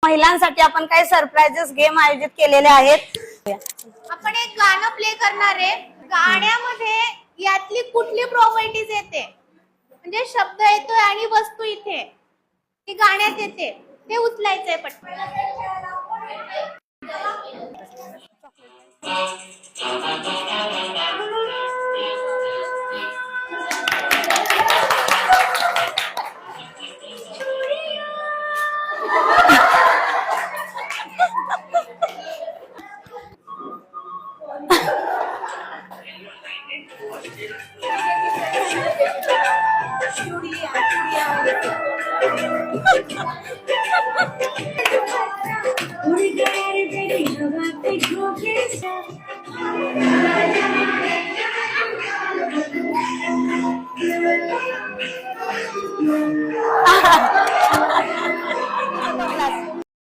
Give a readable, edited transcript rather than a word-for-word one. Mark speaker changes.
Speaker 1: महिलांसाठी आपण काही सरप्राइजेस गेम आयोजित केलेले आहेत.
Speaker 2: आपण एक गाणं प्ले करणार आहे. गाण्यामध्ये यातली कुठली प्रॉपर्टीज येते, म्हणजे शब्द येतोय आणि वस्तू इथे ती गाण्यात येते, ते उचलायचंय पटकन.